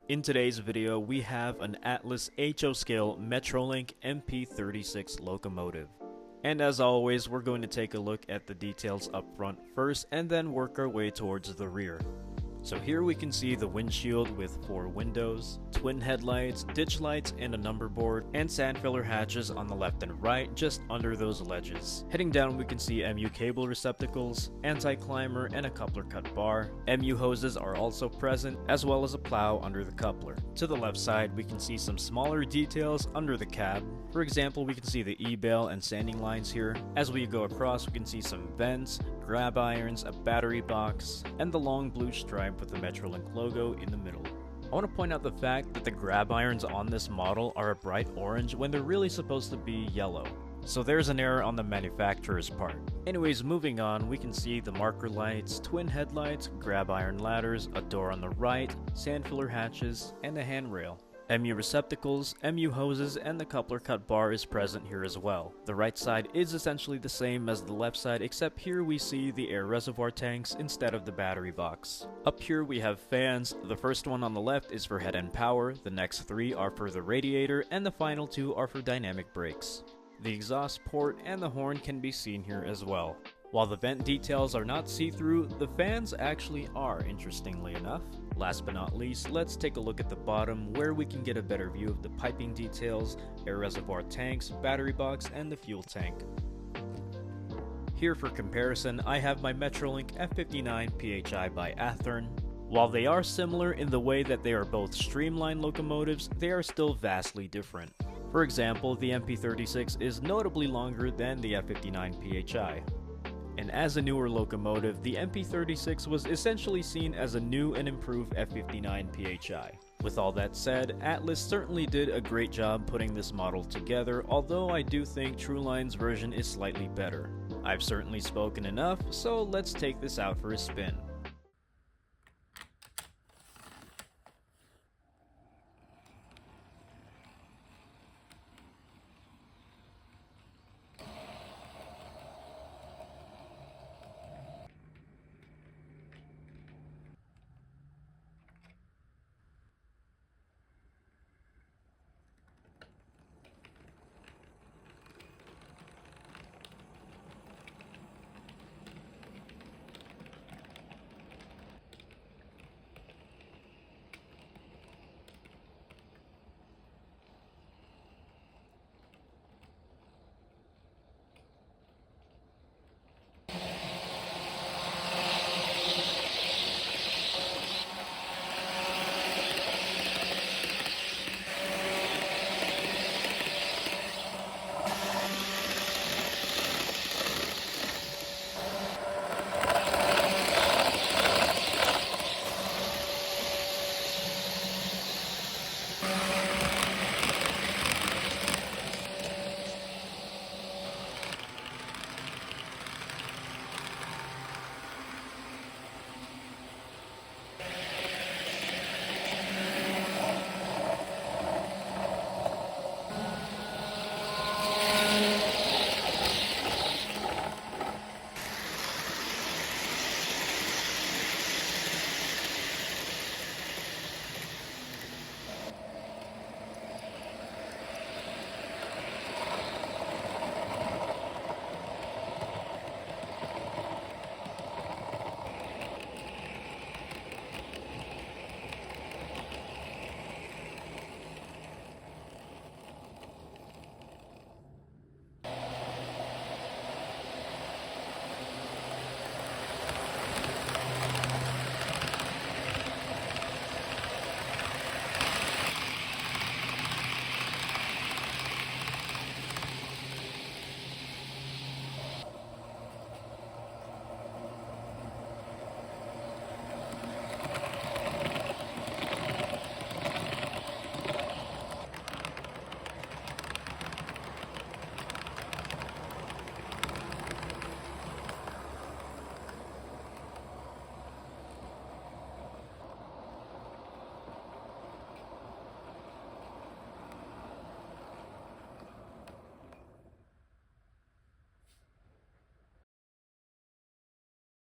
In today's video, we have an Atlas HO scale Metrolink MP36 locomotive. And as always, we're going to take a look at the details up front first and then work our way towards the rear. So here we can see the windshield with 4 windows, twin headlights, ditch lights, and a number board, and sand filler hatches on the left and right just under those ledges. Heading down we can see MU cable receptacles, anti-climber, and a coupler cut bar. MU hoses are also present, as well as a plow under the coupler. To the left side we can see some smaller details under the cab. For example, we can see the E-bale and sanding lines here. As we go across we can see some vents, grab irons, a battery box, and the long blue stripe with the Metrolink logo in the middle. I want to point out the fact that the grab irons on this model are a bright orange when they're really supposed to be yellow. So there's an error on the manufacturer's part. Anyways, moving on, we can see the marker lights, twin headlights, grab iron ladders, a door on the right, sand filler hatches, and a handrail. MU receptacles, MU hoses, and the coupler cut bar is present here as well. The right side is essentially the same as the left side, except here we see the air reservoir tanks instead of the battery box. Up here we have fans. The first one on the left is for head end power, the next 3 are for the radiator, and the final 2 are for dynamic brakes. The exhaust port and the horn can be seen here as well. While the vent details are not see-through, the fans actually are, interestingly enough. Last but not least, let's take a look at the bottom where we can get a better view of the piping details, air reservoir tanks, battery box, and the fuel tank. Here for comparison, I have my Metrolink F59 PHI by Athearn. While they are similar in the way that they are both streamlined locomotives, they are still vastly different. For example, the MP36 is notably longer than the F59 PHI. And as a newer locomotive, the MP36 was essentially seen as a new and improved F59 PHI. With all that said, Atlas certainly did a great job putting this model together, although I do think TrueLine's version is slightly better. I've certainly spoken enough, so let's take this out for a spin.